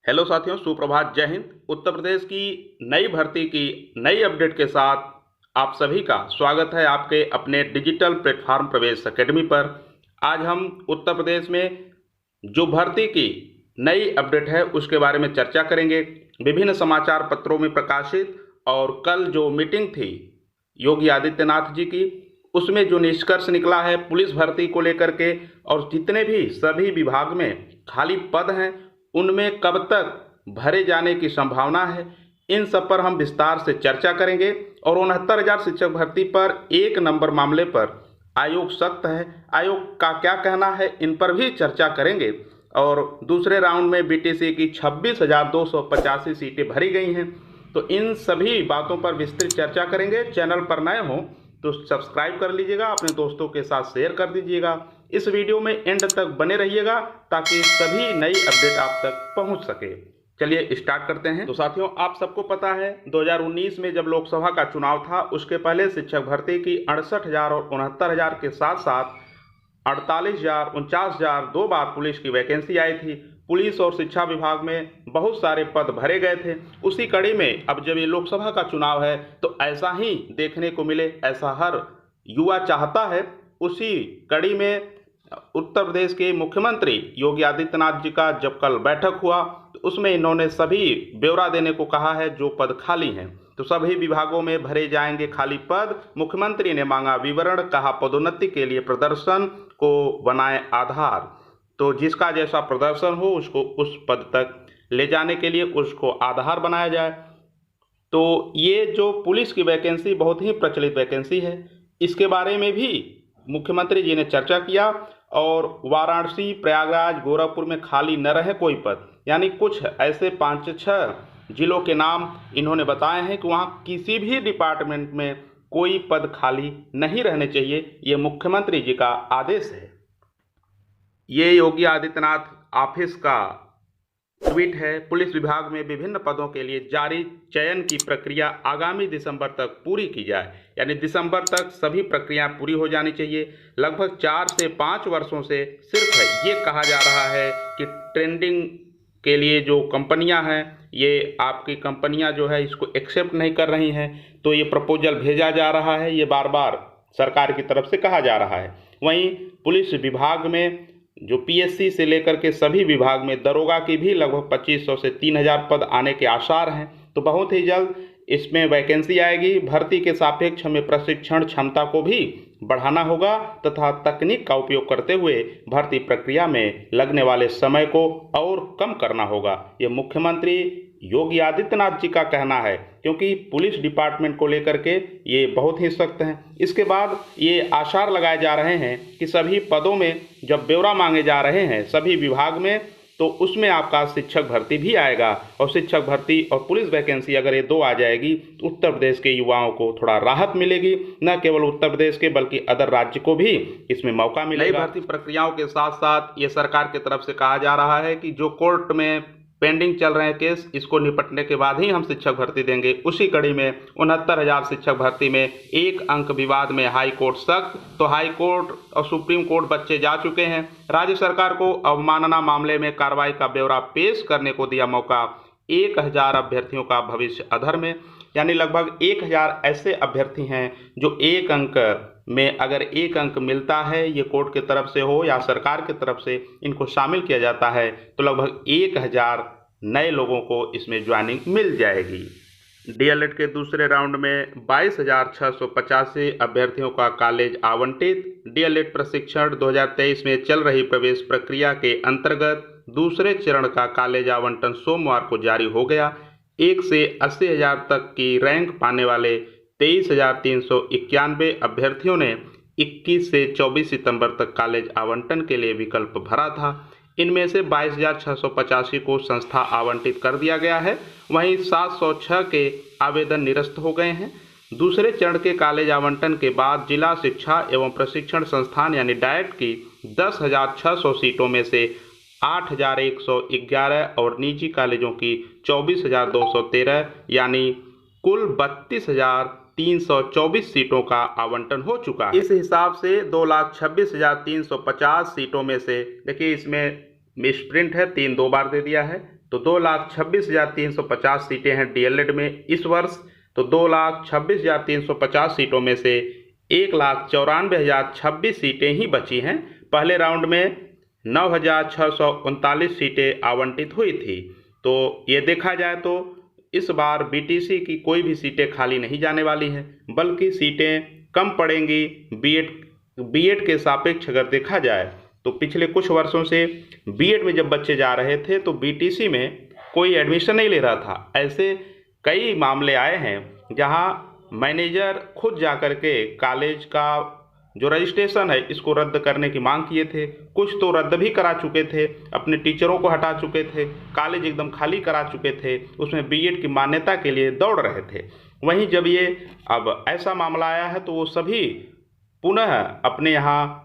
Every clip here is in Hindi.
हेलो साथियों, सुप्रभात, जय हिंद। उत्तर प्रदेश की नई भर्ती की नई अपडेट के साथ आप सभी का स्वागत है आपके अपने डिजिटल प्लेटफॉर्म प्रवेश एकेडमी पर। आज हम उत्तर प्रदेश में जो भर्ती की नई अपडेट है उसके बारे में चर्चा करेंगे। विभिन्न समाचार पत्रों में प्रकाशित और कल जो मीटिंग थी योगी आदित्यनाथ जी की, उसमें जो निष्कर्ष निकला है पुलिस भर्ती को लेकर के, और जितने भी सभी विभाग में खाली पद हैं उनमें कब तक भरे जाने की संभावना है, इन सब पर हम विस्तार से चर्चा करेंगे। और 69,000 शिक्षक भर्ती पर 1 नंबर मामले पर आयोग सख्त है, आयोग का क्या कहना है, इन पर भी चर्चा करेंगे। और दूसरे राउंड में बीटीसी की 26,285 सीटें भरी गई हैं, तो इन सभी बातों पर विस्तृत चर्चा करेंगे। चैनल पर नए हो तो सब्सक्राइब कर लीजिएगा, अपने दोस्तों के साथ शेयर कर दीजिएगा। इस वीडियो में एंड तक बने रहिएगा ताकि सभी नई अपडेट आप तक पहुंच सके। चलिए स्टार्ट करते हैं। तो साथियों, आप सबको पता है 2019 में जब लोकसभा का चुनाव था उसके पहले शिक्षक भर्ती की 68,000 और 69,000 के साथ साथ 48,000, 49,000 दो बार पुलिस की वैकेंसी आई थी। पुलिस और शिक्षा विभाग में बहुत सारे पद भरे गए थे। उसी कड़ी में अब जब ये लोकसभा का चुनाव है तो ऐसा ही देखने को मिले, ऐसा हर युवा चाहता है। उसी कड़ी में उत्तर प्रदेश के मुख्यमंत्री योगी आदित्यनाथ जी का जब कल बैठक हुआ तो उसमें इन्होंने सभी ब्यौरा देने को कहा है जो पद खाली हैं। तो सभी विभागों में भरे जाएंगे खाली पद। मुख्यमंत्री ने मांगा विवरण, कहा पदोन्नति के लिए प्रदर्शन को बनाए आधार। तो जिसका जैसा प्रदर्शन हो उसको उस पद तक ले जाने के लिए उसको आधार बनाया जाए। तो ये जो पुलिस की वैकेंसी बहुत ही प्रचलित वैकेंसी है, इसके बारे में भी मुख्यमंत्री जी ने चर्चा किया। और वाराणसी, प्रयागराज, गोरखपुर में खाली न रहे कोई पद, यानी कुछ ऐसे 5-6 जिलों के नाम इन्होंने बताए हैं कि वहाँ किसी भी डिपार्टमेंट में कोई पद खाली नहीं रहने चाहिए। ये मुख्यमंत्री जी का आदेश है। ये योगी आदित्यनाथ ऑफिस का ट्वीट है। पुलिस विभाग में विभिन्न पदों के लिए जारी चयन की प्रक्रिया आगामी दिसंबर तक पूरी की जाए, यानी दिसंबर तक सभी प्रक्रिया पूरी हो जानी चाहिए। लगभग 4 से 5 वर्षों से सिर्फ ये कहा जा रहा है कि ट्रेंडिंग के लिए जो कंपनियां हैं, ये आपकी कंपनियां जो है इसको एक्सेप्ट नहीं कर रही हैं, तो ये प्रपोजल भेजा जा रहा है, ये बार बार सरकार की तरफ से कहा जा रहा है। वहीं पुलिस विभाग में जो पीएससी से लेकर के सभी विभाग में दरोगा की भी लगभग 2,500 से 3,000 पद आने के आसार हैं। तो बहुत ही जल्द इसमें वैकेंसी आएगी। भर्ती के सापेक्ष हमें प्रशिक्षण क्षमता को भी बढ़ाना होगा तथा तकनीक का उपयोग करते हुए भर्ती प्रक्रिया में लगने वाले समय को और कम करना होगा। ये मुख्यमंत्री योगी आदित्यनाथ जी का कहना है, क्योंकि पुलिस डिपार्टमेंट को लेकर के ये बहुत ही सख्त हैं। इसके बाद ये आसार लगाए जा रहे हैं कि सभी पदों में जब ब्यौरा मांगे जा रहे हैं सभी विभाग में, तो उसमें आपका शिक्षक भर्ती भी आएगा। और शिक्षक भर्ती और पुलिस वैकेंसी अगर ये 2 आ जाएगी तो उत्तर प्रदेश के युवाओं को थोड़ा राहत मिलेगी। न केवल उत्तर प्रदेश के बल्कि अदर राज्य को भी इसमें मौका मिलेगा। नई भर्ती प्रक्रियाओं के साथ साथ ये सरकार की तरफ से कहा जा रहा है कि जो कोर्ट में पेंडिंग चल रहे हैं केस, इसको निपटने के बाद ही हम शिक्षक भर्ती देंगे। उसी कड़ी में 69,000 शिक्षक भर्ती में 1 अंक विवाद में हाई कोर्ट सख्त। तो हाई कोर्ट और सुप्रीम कोर्ट बच्चे जा चुके हैं। राज्य सरकार को अवमानना मामले में कार्रवाई का ब्यौरा पेश करने को दिया मौका। 1,000 अभ्यर्थियों का भविष्य अधर में, यानी लगभग 1,000 ऐसे अभ्यर्थी हैं जो 1 अंक में अगर 1 अंक मिलता है, ये कोर्ट की तरफ से हो या सरकार की तरफ से इनको शामिल किया जाता है, तो लगभग 1,000 नए लोगों को इसमें ज्वाइनिंग मिल जाएगी। डीएलएड के दूसरे राउंड में 22,685 अभ्यर्थियों का कॉलेज आवंटित। डीएलएड प्रशिक्षण 2023 में चल रही प्रवेश प्रक्रिया के अंतर्गत दूसरे चरण का कॉलेज आवंटन सोमवार को जारी हो गया। 1 से 80,000 तक की रैंक पाने वाले 23,391 अभ्यर्थियों ने 21 से 24 सितंबर तक कॉलेज आवंटन के लिए विकल्प भरा था। इनमें से 22,685 को संस्था आवंटित कर दिया गया है। वहीं 706 के आवेदन निरस्त हो गए हैं। दूसरे चरण के कॉलेज आवंटन के बाद जिला शिक्षा एवं प्रशिक्षण संस्थान यानी डाइट की 10,600 सीटों में से 8,111 और निजी कॉलेजों की 24,213 यानी कुल 32,324 सीटों का आवंटन हो चुका है। इस हिसाब से 2,26,350 सीटों में से देखिए, इसमें मिसप्रिंट है, 3 2 बार दे दिया है। तो 2,26,350 सीटें हैं डीएलएड में इस वर्ष। तो 2,26,350 सीटों में से 1,94,026 सीटें ही बची हैं। पहले राउंड में 9,639 सीटें आवंटित हुई थी। तो ये देखा जाए तो इस बार बीटीसी की कोई भी सीटें खाली नहीं जाने वाली हैं, बल्कि सीटें कम पड़ेंगी बीएड के सापेक्ष। अगर देखा जाए तो पिछले कुछ वर्षों से बीएड में जब बच्चे जा रहे थे तो बीटीसी में कोई एडमिशन नहीं ले रहा था। ऐसे कई मामले आए हैं जहां मैनेजर खुद जाकर के कॉलेज का जो रजिस्ट्रेशन है इसको रद्द करने की मांग किए थे। कुछ तो रद्द भी करा चुके थे, अपने टीचरों को हटा चुके थे, कॉलेज एकदम खाली करा चुके थे, उसमें बीएड की मान्यता के लिए दौड़ रहे थे। वहीं जब ये अब ऐसा मामला आया है तो वो सभी पुनः अपने यहाँ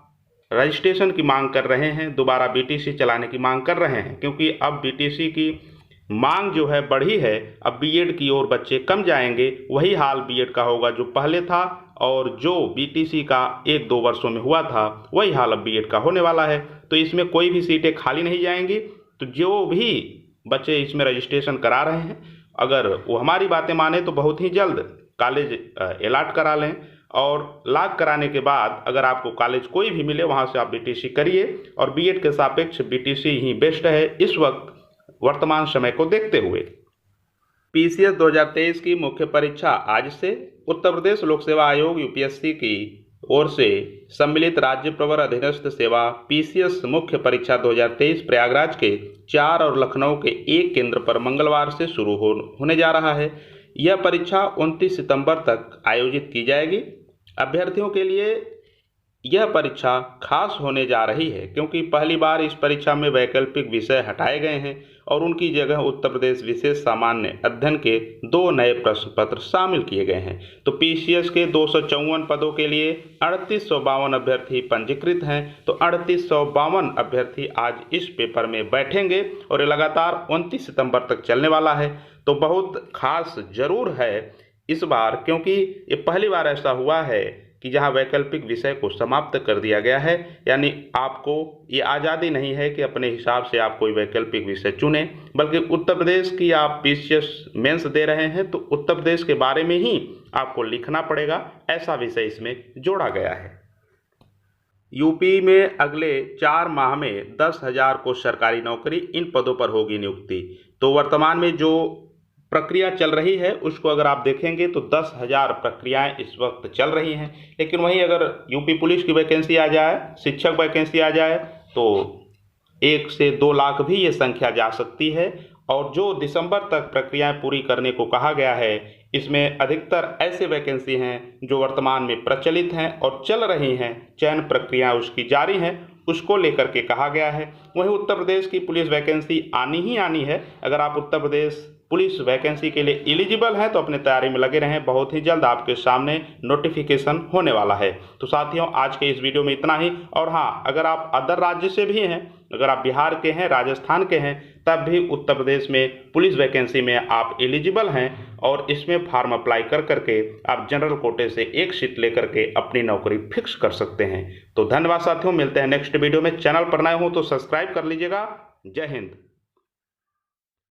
रजिस्ट्रेशन की मांग कर रहे हैं, दोबारा बीटीसी चलाने की मांग कर रहे हैं, क्योंकि अब बीटीसी की मांग जो है बढ़ी है। अब बीएड की ओर बच्चे कम जाएंगे। वही हाल बीएड का होगा जो पहले था, और जो बीटीसी का 1-2 वर्षों में हुआ था वही हाल अब बीएड का होने वाला है। तो इसमें कोई भी सीटें खाली नहीं जाएंगी। तो जो भी बच्चे इसमें रजिस्ट्रेशन करा रहे हैं, अगर वो हमारी बातें माने तो बहुत ही जल्द कॉलेज अलॉट करा लें, और लॉक कराने के बाद अगर आपको कॉलेज कोई भी मिले वहाँ से आप बीटीसी करिए। और बीएड के सापेक्ष बीटीसी ही बेस्ट है इस वक्त वर्तमान समय को देखते हुए। पीसीएस 2023 की मुख्य परीक्षा आज से। उत्तर प्रदेश लोक सेवा आयोग यूपीएससी की ओर से सम्मिलित राज्य प्रवर अधीनस्थ सेवा पीसीएस मुख्य परीक्षा 2023 प्रयागराज के 4 और लखनऊ के 1 केंद्र पर मंगलवार से शुरू होने जा रहा है। यह परीक्षा 29 सितंबर तक आयोजित की जाएगी। अभ्यर्थियों के लिए यह परीक्षा खास होने जा रही है क्योंकि पहली बार इस परीक्षा में वैकल्पिक विषय हटाए गए हैं और उनकी जगह उत्तर प्रदेश विशेष सामान्य अध्ययन के 2 नए प्रश्न पत्र शामिल किए गए हैं। तो पीसीएस के 254 पदों के लिए 3852 अभ्यर्थी पंजीकृत हैं। तो 3852 अभ्यर्थी आज इस पेपर में बैठेंगे और ये लगातार 29 सितंबर तक चलने वाला है। तो बहुत खास जरूर है इस बार, क्योंकि ये पहली बार ऐसा हुआ है कि जहां वैकल्पिक विषय को समाप्त कर दिया गया है। यानी आपको ये आज़ादी नहीं है कि अपने हिसाब से आप कोई वैकल्पिक विषय चुने, बल्कि उत्तर प्रदेश की आप पीसीएस मेंस दे रहे हैं तो उत्तर प्रदेश के बारे में ही आपको लिखना पड़ेगा, ऐसा विषय इसमें जोड़ा गया है। यूपी में अगले 4 माह में 10,000 को सरकारी नौकरी, इन पदों पर होगी नियुक्ति। तो वर्तमान में जो प्रक्रिया चल रही है उसको अगर आप देखेंगे तो 10,000 प्रक्रियाएं इस वक्त चल रही हैं। लेकिन वहीं अगर यूपी पुलिस की वैकेंसी आ जाए, शिक्षक वैकेंसी आ जाए तो 1 से 2 लाख भी ये संख्या जा सकती है। और जो दिसंबर तक प्रक्रियाएं पूरी करने को कहा गया है, इसमें अधिकतर ऐसे वैकेंसी हैं जो वर्तमान में प्रचलित हैं और चल रही हैं, चयन प्रक्रिया उसकी जारी हैं, उसको लेकर के कहा गया है। वहीं उत्तर प्रदेश की पुलिस वैकेंसी आनी ही आनी है। अगर आप उत्तर प्रदेश पुलिस वैकेंसी के लिए एलिजिबल हैं तो अपने तैयारी में लगे रहें, बहुत ही जल्द आपके सामने नोटिफिकेशन होने वाला है। तो साथियों, आज के इस वीडियो में इतना ही। और हाँ, अगर आप अदर राज्य से भी हैं, अगर आप बिहार के हैं, राजस्थान के हैं, तब भी उत्तर प्रदेश में पुलिस वैकेंसी में आप एलिजिबल हैं और इसमें फॉर्म अप्लाई कर करके आप जनरल कोटे से 1 सीट लेकर के अपनी नौकरी फिक्स कर सकते हैं। तो धन्यवाद साथियों, मिलते हैं नेक्स्ट वीडियो में। चैनल पर नए हो तो सब्सक्राइब कर लीजिएगा। जय हिंद।